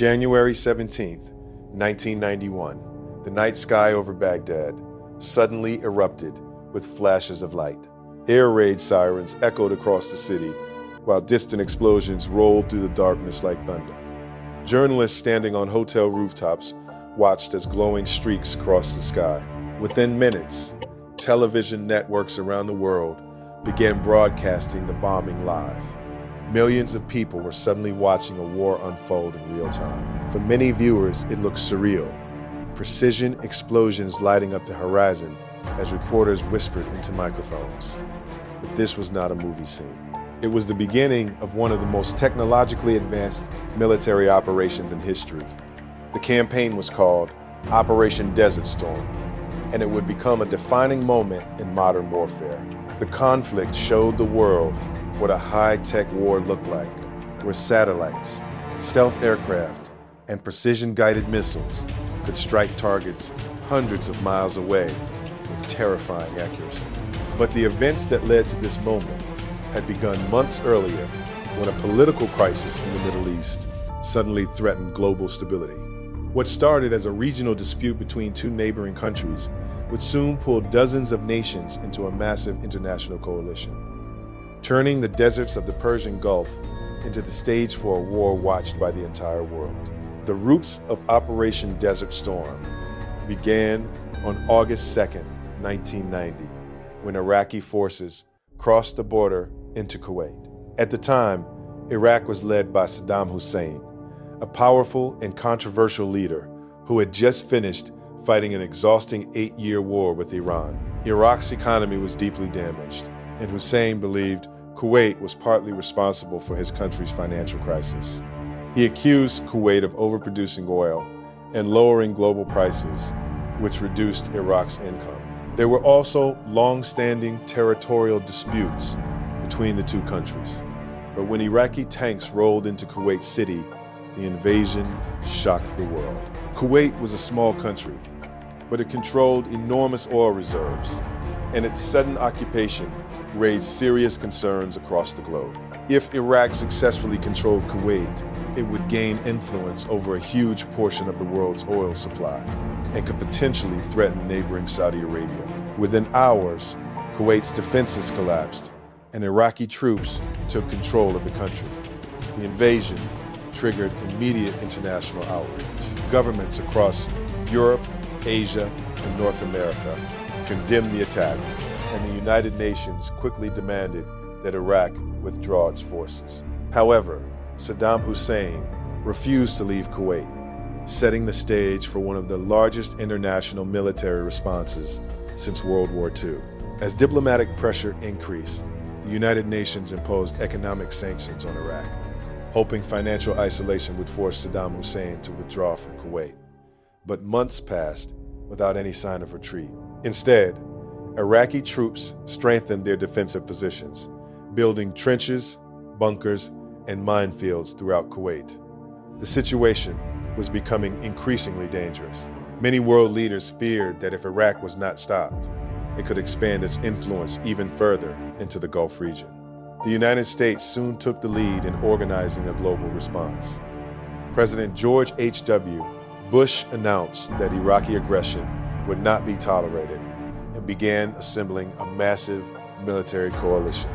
January 17th, 1991, the night sky over Baghdad suddenly erupted with flashes of light. Air raid sirens echoed across the city, while distant explosions rolled through the darkness like thunder. Journalists standing on hotel rooftops watched as glowing streaks crossed the sky. Within minutes, television networks around the world began broadcasting the bombing live. Millions of people were suddenly watching a war unfold in real time. For many viewers, it looked surreal. Precision explosions lighting up the horizon as reporters whispered into microphones. But this was not a movie scene. It was the beginning of one of the most technologically advanced military operations in history. The campaign was called Operation Desert Storm, and it would become a defining moment in modern warfare. The conflict showed the world what a high-tech war looked like, where satellites, stealth aircraft, and precision-guided missiles could strike targets hundreds of miles away with terrifying accuracy. But the events that led to this moment had begun months earlier when a political crisis in the Middle East suddenly threatened global stability. What started as a regional dispute between two neighboring countries would soon pull dozens of nations into a massive international coalition, turning the deserts of the Persian Gulf into the stage for a war watched by the entire world. The roots of Operation Desert Storm began on August 2nd, 1990, when Iraqi forces crossed the border into Kuwait. At the time, Iraq was led by Saddam Hussein, a powerful and controversial leader who had just finished fighting an exhausting 8-year war with Iran. Iraq's economy was deeply damaged, and Hussein believed Kuwait was partly responsible for his country's financial crisis. He accused Kuwait of overproducing oil and lowering global prices, which reduced Iraq's income. There were also long-standing territorial disputes between the two countries. But when Iraqi tanks rolled into Kuwait City, the invasion shocked the world. Kuwait was a small country, but it controlled enormous oil reserves, and its sudden occupation raised serious concerns across the globe. If Iraq successfully controlled Kuwait, it would gain influence over a huge portion of the world's oil supply and could potentially threaten neighboring Saudi Arabia. Within hours, Kuwait's defenses collapsed, and Iraqi troops took control of the country. The invasion triggered immediate international outrage. Governments across Europe, Asia, and North America condemned the attack, and the United Nations quickly demanded that Iraq withdraw its forces. However, Saddam Hussein refused to leave Kuwait, setting the stage for one of the largest international military responses since World War II. As diplomatic pressure increased, the United Nations imposed economic sanctions on Iraq, hoping financial isolation would force Saddam Hussein to withdraw from Kuwait. But months passed without any sign of retreat. Instead, Iraqi troops strengthened their defensive positions, building trenches, bunkers, and minefields throughout Kuwait. The situation was becoming increasingly dangerous. Many world leaders feared that if Iraq was not stopped, it could expand its influence even further into the Gulf region. The United States soon took the lead in organizing a global response. President George H.W. Bush announced that Iraqi aggression would not be tolerated and began assembling a massive military coalition.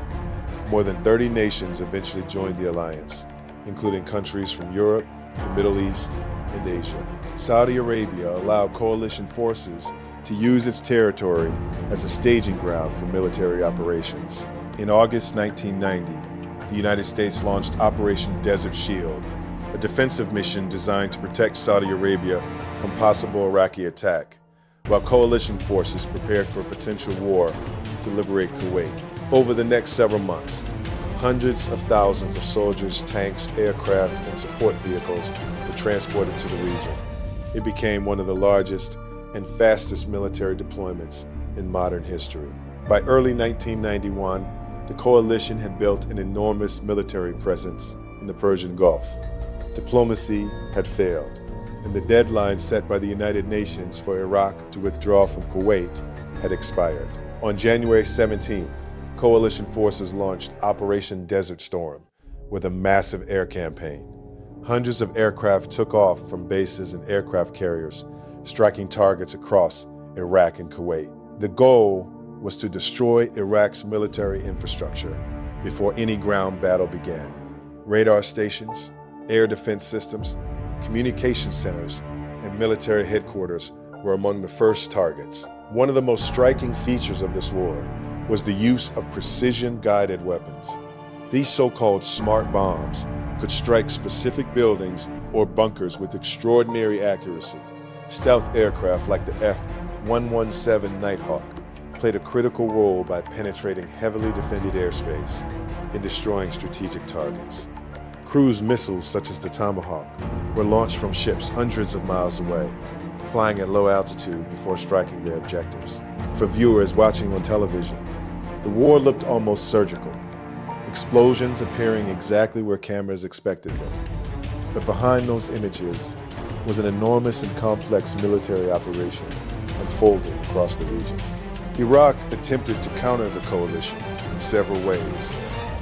More than 30 nations eventually joined the alliance, including countries from Europe, the Middle East, and Asia. Saudi Arabia allowed coalition forces to use its territory as a staging ground for military operations. In August 1990, the United States launched Operation Desert Shield, a defensive mission designed to protect Saudi Arabia from possible Iraqi attack, while coalition forces prepared for a potential war to liberate Kuwait. Over the next several months, hundreds of thousands of soldiers, tanks, aircraft, and support vehicles were transported to the region. It became one of the largest and fastest military deployments in modern history. By early 1991, the coalition had built an enormous military presence in the Persian Gulf. Diplomacy had failed, and the deadline set by the United Nations for Iraq to withdraw from Kuwait had expired. On January 17th, coalition forces launched Operation Desert Storm with a massive air campaign. Hundreds of aircraft took off from bases and aircraft carriers, striking targets across Iraq and Kuwait. The goal was to destroy Iraq's military infrastructure before any ground battle began. Radar stations, air defense systems, communication centers, and military headquarters were among the first targets. One of the most striking features of this war was the use of precision-guided weapons. These so-called smart bombs could strike specific buildings or bunkers with extraordinary accuracy. Stealth aircraft like the F-117 Nighthawk played a critical role by penetrating heavily defended airspace and destroying strategic targets. Cruise missiles such as the Tomahawk were launched from ships hundreds of miles away, flying at low altitude before striking their objectives. For viewers watching on television, the war looked almost surgical, explosions appearing exactly where cameras expected them. But behind those images was an enormous and complex military operation unfolding across the region. Iraq attempted to counter the coalition in several ways.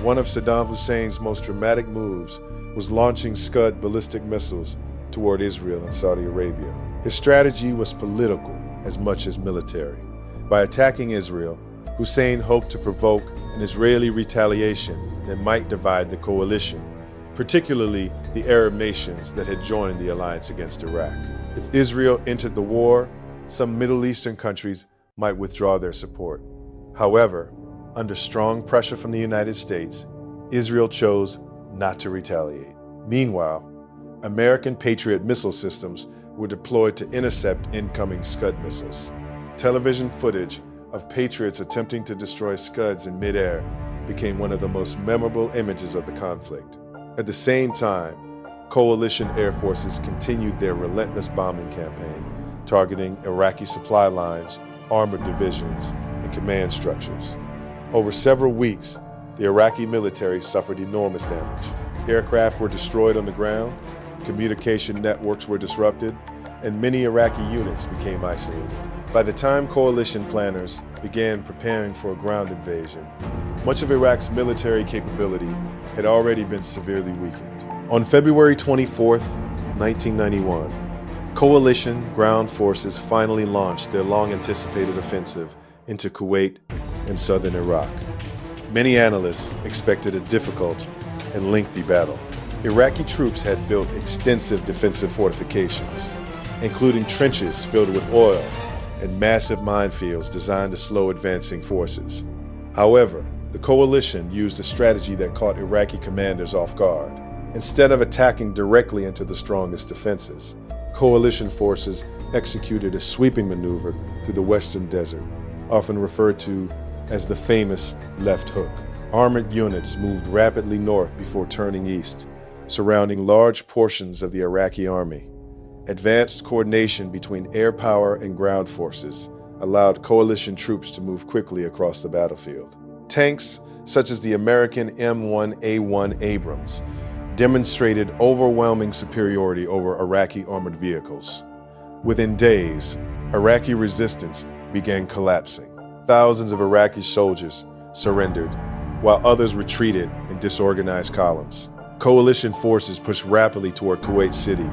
One of Saddam Hussein's most dramatic moves was launching Scud ballistic missiles toward Israel and Saudi Arabia. His strategy was political as much as military. By attacking Israel, Hussein hoped to provoke an Israeli retaliation that might divide the coalition, particularly the Arab nations that had joined the alliance against Iraq. If Israel entered the war, some Middle Eastern countries might withdraw their support. However, under strong pressure from the United States, Israel chose not to retaliate. Meanwhile, American Patriot missile systems were deployed to intercept incoming Scud missiles. Television footage of Patriots attempting to destroy Scuds in midair became one of the most memorable images of the conflict. At the same time, coalition air forces continued their relentless bombing campaign, targeting Iraqi supply lines, armored divisions, and command structures. Over several weeks, the Iraqi military suffered enormous damage. Aircraft were destroyed on the ground, communication networks were disrupted, and many Iraqi units became isolated. By the time coalition planners began preparing for a ground invasion, much of Iraq's military capability had already been severely weakened. On February 24, 1991, coalition ground forces finally launched their long-anticipated offensive into Kuwait and southern Iraq. Many analysts expected a difficult and lengthy battle. Iraqi troops had built extensive defensive fortifications, including trenches filled with oil and massive minefields designed to slow advancing forces. However, the coalition used a strategy that caught Iraqi commanders off guard. Instead of attacking directly into the strongest defenses, coalition forces executed a sweeping maneuver through the western desert, often referred to as the famous left hook. Armored units moved rapidly north before turning east, surrounding large portions of the Iraqi army. Advanced coordination between air power and ground forces allowed coalition troops to move quickly across the battlefield. Tanks, such as the American M1A1 Abrams, demonstrated overwhelming superiority over Iraqi armored vehicles. Within days, Iraqi resistance began collapsing. Thousands of Iraqi soldiers surrendered, while others retreated in disorganized columns. Coalition forces pushed rapidly toward Kuwait City,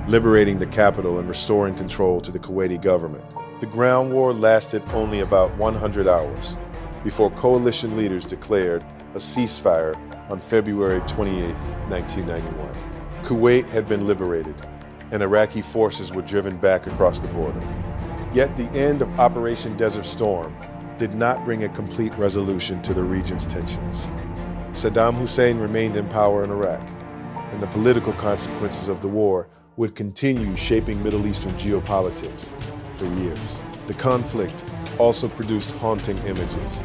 liberating the capital and restoring control to the Kuwaiti government. The ground war lasted only about 100 hours before coalition leaders declared a ceasefire on February 28, 1991. Kuwait had been liberated, and Iraqi forces were driven back across the border. Yet the end of Operation Desert Storm did not bring a complete resolution to the region's tensions. Saddam Hussein remained in power in Iraq, and the political consequences of the war would continue shaping Middle Eastern geopolitics for years. The conflict also produced haunting images,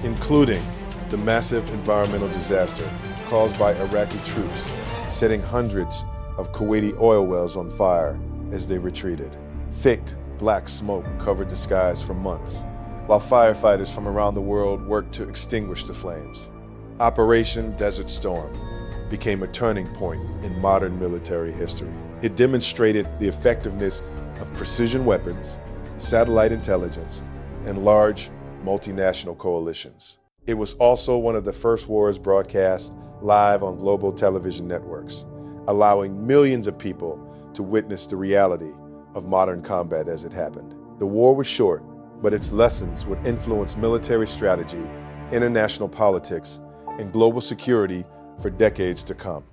including the massive environmental disaster caused by Iraqi troops, setting hundreds of Kuwaiti oil wells on fire as they retreated. Thick, black smoke covered the skies for months, while firefighters from around the world worked to extinguish the flames. Operation Desert Storm became a turning point in modern military history. It demonstrated the effectiveness of precision weapons, satellite intelligence, and large multinational coalitions. It was also one of the first wars broadcast live on global television networks, allowing millions of people to witness the reality of modern combat as it happened. The war was short, but its lessons would influence military strategy, international politics, and global security for decades to come.